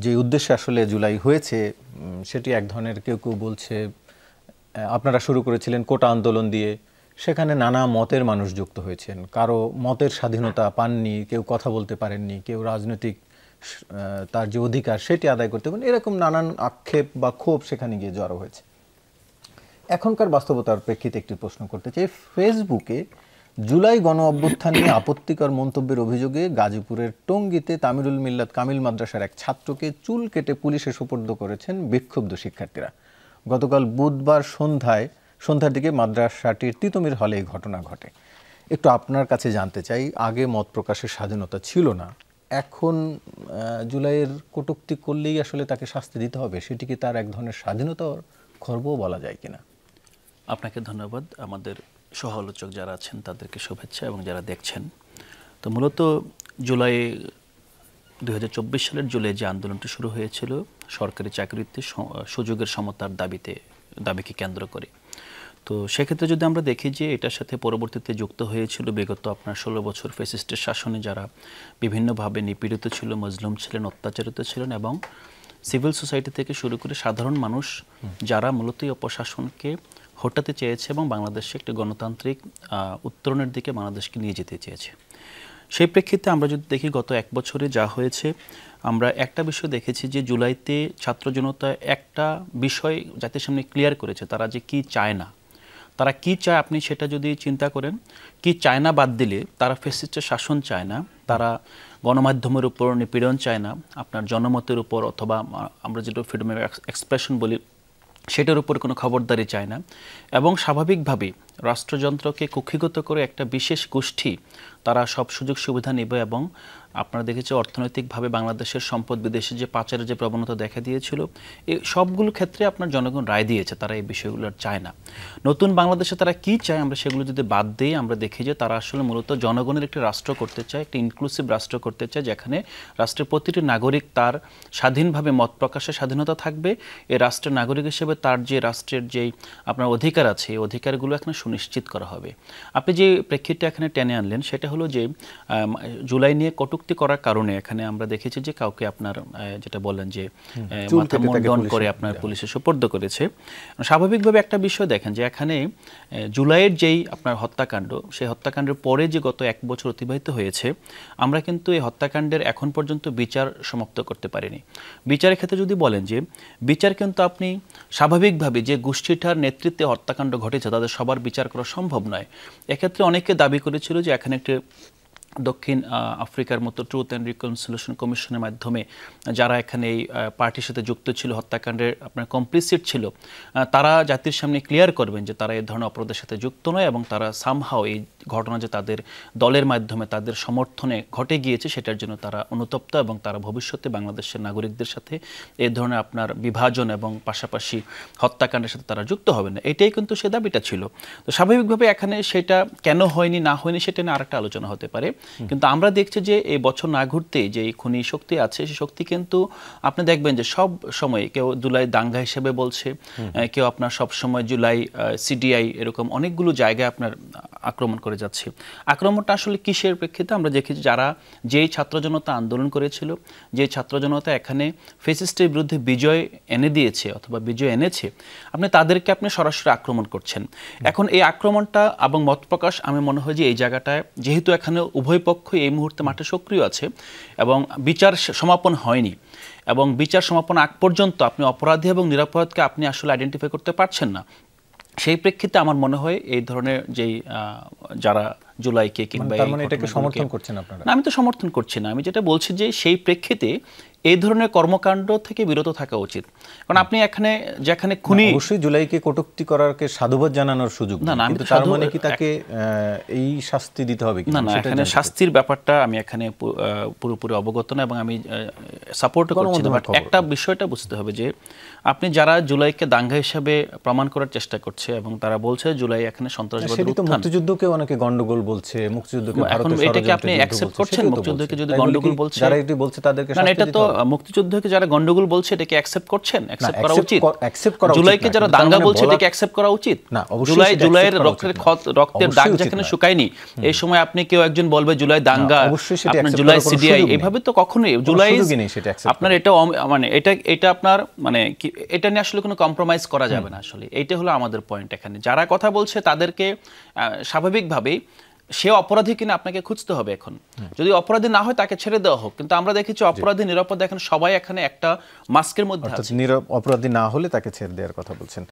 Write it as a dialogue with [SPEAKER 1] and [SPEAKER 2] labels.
[SPEAKER 1] যে উদ্দেশ্যে আসলে জুলাই হয়েছে সেটি এক ধরনের, কেউ কেউ বলছে আপনারা শুরু করেছিলেন কোটা আন্দোলন দিয়ে, সেখানে নানা মতের মানুষ যুক্ত হয়েছেন, কারো মতের স্বাধীনতা পাননি, কেউ কথা বলতে পারেননি, কেউ রাজনৈতিক তার যে অধিকার সেটি আদায় করতে পারেন, এরকম নানান আক্ষেপ বা ক্ষোভ সেখানে গিয়ে জড়ো হয়েছে। এখনকার বাস্তবতার প্রেক্ষিতে একটি প্রশ্ন করতে চাই। ফেসবুকে জুলাই গণ অভ্যুত্থান নিয়ে আপত্তিকর মন্তব্যের অভিযোগে গাজীপুরের টঙ্গীতে তামিরুল মিল্লাত কামিল মাদ্রাসার এক ছাত্রকে চুল কেটে পুলিশে সোপর্দ করেছেন বিক্ষুব্ধ শিক্ষার্থীরা। গতকাল বুধবার সন্ধ্যার দিকে মাদ্রাসাটির তিতুমির হলে এই ঘটনা ঘটে। একটু আপনার কাছে জানতে চাই, আগে মত প্রকাশের স্বাধীনতা ছিল না, এখন জুলাইয়ের কটূক্তি করলেই আসলে তাকে শাস্তি দিতে হবে, সেটি কি তার এক ধরনের স্বাধীনতার খর্বও বলা যায় কিনা?
[SPEAKER 2] আপনাকে ধন্যবাদ। আমাদের সহ আলোচক যারা আছেন তাদেরকে শুভেচ্ছা, এবং যারা দেখছেন। তো মূলত জুলাই 2024 সালের জুলাই যে আন্দোলনটি শুরু হয়েছিল সরকারি চাকরিতে সুযোগের সমতার দাবিকে কেন্দ্র করে, তো সেক্ষেত্রে যদি আমরা দেখি যে এটার সাথে পরবর্তীতে যুক্ত হয়েছিল বিগত আপনার 16 বছর ফ্যাসিস্টের শাসনে যারা বিভিন্নভাবে নিপীড়িত ছিল, মজলুম ছিলেন, অত্যাচারিত ছিলেন, এবং সিভিল সোসাইটি থেকে শুরু করে সাধারণ মানুষ যারা মূলত এই অপশাসনকে হটাতে চেয়েছে এবং বাংলাদেশে একটি গণতান্ত্রিক উত্তরণের দিকে বাংলাদেশকে নিয়ে যেতে চেয়েছে। সেই প্রেক্ষিতে আমরা যদি দেখি গত এক বছরে যা হয়েছে, আমরা একটা বিষয় দেখেছি যে জুলাইতে ছাত্র জনতা একটা বিষয় জাতির সামনে ক্লিয়ার করেছে, তারা যে কি চায় না, তারা কি চায় আপনি সেটা যদি চিন্তা করেন, কি চায় না বাদ দিলে তারা ফ্যাসিস্টের শাসন চায় না, তারা গণমাধ্যমের উপর নিপীড়ন চায় না, আপনার জনমতের উপর অথবা আমরা যেটা ফ্রিডম অফ এক্সপ্রেশন বলি সেটার উপর কোনো খবরদারি চায় না, এবং স্বাভাবিকভাবে রাষ্ট্রযন্ত্রকে কুক্ষিগত করে একটা বিশেষ গোষ্ঠী তারা সব সুযোগ সুবিধা নেবে, এবং আপনারা দেখেছে অর্থনৈতিকভাবে বাংলাদেশের সম্পদ বিদেশে যে পাচারের যে প্রবণতা দেখা দিয়েছিল, এই সবগুলো ক্ষেত্রে আপনার জনগণ রায় দিয়েছে, তারা এই বিষয়গুলো চায় না। নতুন বাংলাদেশে তারা কি চায় আমরা সেগুলো যদি বাদ দিই, আমরা দেখি যে তারা আসলে মূলত জনগণের একটি রাষ্ট্র করতে চায়, একটি ইনক্লুসিভ রাষ্ট্র করতে চায়, যেখানে রাষ্ট্রের প্রতিটি নাগরিক তার স্বাধীনভাবে মত প্রকাশের স্বাধীনতা থাকবে। এই রাষ্ট্রের নাগরিক হিসেবে তার যে রাষ্ট্রের যেই আপনার অধিকার আছে, এই অধিকারগুলো এখানে সুনিশ্চিত করা হবে। আপনি যে প্রেক্ষিতটা এখানে টেনে আনলেন সেটা হলো যে জুলাই নিয়ে কটূক্তি করার কারণে এখানে আমরা দেখেছি যে কাউকে আপনার যেটা বললেন যে মাথা মুন্ডন করে আপনার পুলিশে সোপর্দ করেছে। স্বাভাবিকভাবে একটা বিষয় দেখেন যে এখানে জুলাইয়ের যেই আপনার হত্যাকাণ্ড, সেই হত্যাকাণ্ডের পরে যে গত এক বছর অতিবাহিত হয়েছে, আমরা কিন্তু এই হত্যাকাণ্ডের এখন পর্যন্ত বিচার সমাপ্ত করতে পারিনি। বিচারের ক্ষেত্রে যদি বলেন যে বিচার কিন্তু আপনি স্বাভাবিকভাবে যে গোষ্ঠীটার নেতৃত্বে হত্যাকাণ্ড ঘটেছে তাদের সবার বিচার করা সম্ভব নয়। এক্ষেত্রে অনেকে দাবি করেছিল যে এখানে একটি দক্ষিণ আফ্রিকার মতো ট্রুথ অ্যান্ড রিকনসিলিয়েশন কমিশনের মাধ্যমে যারা এখানে এই পার্টির সাথে যুক্ত ছিল, হত্যাকাণ্ডের আপনার কমপ্লিসিট ছিল, তারা জাতির সামনে ক্লিয়ার করবেন যে তারা এই ধরনের অপরাধের সাথে যুক্ত নয়, এবং তারা সামহাও এই ঘটনা যে তাদের দলের মাধ্যমে তাদের সমর্থনে ঘটে গিয়েছে সেটার জন্য তারা অনুতপ্ত, এবং তারা ভবিষ্যতে বাংলাদেশের নাগরিকদের সাথে এই ধরনের আপনার বিভাজন এবং পাশাপাশি হত্যাকাণ্ডের সাথে তারা যুক্ত হবে না, এটাই কিন্তু সে দাবিটা ছিল। তো স্বাভাবিকভাবে এখানে সেটা কেন হয়নি না হয়নি সেটা নিয়ে আরেকটা আলোচনা হতে পারে, কিন্তু আমরা দেখছি যে এই বছর না ঘুরতে যে খুনি শক্তি আছে, সেই শক্তি কিন্তু আপনি দেখবেন যে সব সময় কেউ জুলাই দাঙ্গা হিসেবে বলছে, কেউ আপনার সব সময় জুলাই সিডিআই, এরকম অনেকগুলো জায়গায় আপনার আক্রমণ করে যাচ্ছে। আক্রমণটা আসলে কিসের প্রেক্ষিতে আমরা দেখেছি, যারা যেই ছাত্র জনতা আন্দোলন করেছিল, যে ছাত্র জনতা এখানে ফ্যাসিস্টের বিরুদ্ধে বিজয় এনে দিয়েছে অথবা বিজয় এনেছে, আপনি তাদেরকে আপনি সরাসরি আক্রমণ করছেন। এখন এই আক্রমণটা এবং মত প্রকাশ, আমি মনে হয় যে এই জায়গাটায় যেহেতু এখানে উভয় পক্ষ এই মুহূর্তে মাঠে সক্রিয় আছে এবং বিচার সমাপন হয়নি, এবং বিচার সমাপন আগ পর্যন্ত আপনি অপরাধী এবং নিরপরাধকে আপনি আসলে আইডেন্টিফাই করতে পারছেন না, সেই প্রেক্ষিতে আমার মনে হয় এই ধরনের যেই যারা জুলাইকে কিংবা
[SPEAKER 1] এটাকে সমর্থন করছেন আপনারা?
[SPEAKER 2] না, আমি তো সমর্থন করছি না, আমি যেটা বলছি যে সেই প্রেক্ষিতে এই ধরনের কর্মকাণ্ড থেকে বিরত থাকা উচিত। কারণ আপনি এখানে যেখানে খুনি,
[SPEAKER 1] অবশ্যই জুলাইকে কটূক্তি করারকে সাধুবাদ জানানোর সুযোগ না, কিন্তু তার মানে কি তাকে এই শাস্তি দিতে হবে কিনা?
[SPEAKER 2] না, এখানে শাস্তির ব্যাপারটা আমি এখানে পুরোপুরি অবগত না, এবং আমি সাপোর্ট করছি না। বাট একটা বিষয়টা বুঝতে হবে যে আপনি যারা জুলাইকে দাঙ্গা হিসাবে প্রমাণ করার চেষ্টা করছে এবং তারা বলছে জুলাই এখানে সন্ত্রাসবাদের উত্থান,
[SPEAKER 1] মুক্তিযুদ্ধকে অনেকে গন্ডগোল বলছে, মুক্তিযুদ্ধকে
[SPEAKER 2] এখন এটাকে আপনি অ্যাকসেপ্ট করছেন? মুক্তিযুদ্ধকে যদি গন্ডগোল বলছে,
[SPEAKER 1] যারা এটি বলছে তাদেরকে
[SPEAKER 2] না, এটা তো মুক্তিযুদ্ধকে যারা গন্ডগোল বলছে এটাকে অ্যাকসেপ্ট করছেন, অ্যাকসেপ্ট করা উচিত?
[SPEAKER 1] অ্যাকসেপ্ট করা উচিত
[SPEAKER 2] জুলাইকে
[SPEAKER 1] না,
[SPEAKER 2] যারা
[SPEAKER 1] কিন্তু
[SPEAKER 2] দাঙ্গা
[SPEAKER 1] তার মানে
[SPEAKER 2] বলছে
[SPEAKER 1] বলা-
[SPEAKER 2] এটাকে অ্যাকসেপ্ট করা উচিত
[SPEAKER 1] না, অবশ্যই সেটা
[SPEAKER 2] জুলাইয়ের
[SPEAKER 1] accept করা
[SPEAKER 2] রক্তের
[SPEAKER 1] উচিত
[SPEAKER 2] দাগ
[SPEAKER 1] না।
[SPEAKER 2] যেখানে
[SPEAKER 1] অবশ্যই
[SPEAKER 2] শুকায়নি এই সময় আপনি কেউ একজন বলবে জুলাই দাঙ্গা,
[SPEAKER 1] অবশ্যই সেটা
[SPEAKER 2] আপনার
[SPEAKER 1] accept
[SPEAKER 2] জুলাই
[SPEAKER 1] করার কোনো
[SPEAKER 2] সিডিআই,
[SPEAKER 1] সুযোগ নেই।
[SPEAKER 2] এইভাবে তো কখনোই
[SPEAKER 1] কোনো
[SPEAKER 2] জুলাই
[SPEAKER 1] সুযোগই নেই সেটা accept
[SPEAKER 2] আপনার এটা মানে এটা আপনার মানে এটা নিয়ে আসলে কোনো কম্প্রোমাইজ করা যাবে না আসলে। এইটা হলো আমাদের পয়েন্ট এখানে। যারা কথা বলছে তাদেরকে স্বাভাবিকভাবেই সে অপরাধী কিনা আপনাকে খুঁজতে হবে এখন। যদি অপরাধী না হয় তাকে ছেড়ে দেওয়া হোক, কিন্তু আমরা দেখেছি অপরাধী নিরাপদ এখন সবাই এখানে একটা মাস্কের মধ্যে আছে।
[SPEAKER 1] অর্থাৎ অপরাধী না হলে তাকে ছেড়ে দেওয়ার কথা বলছেন।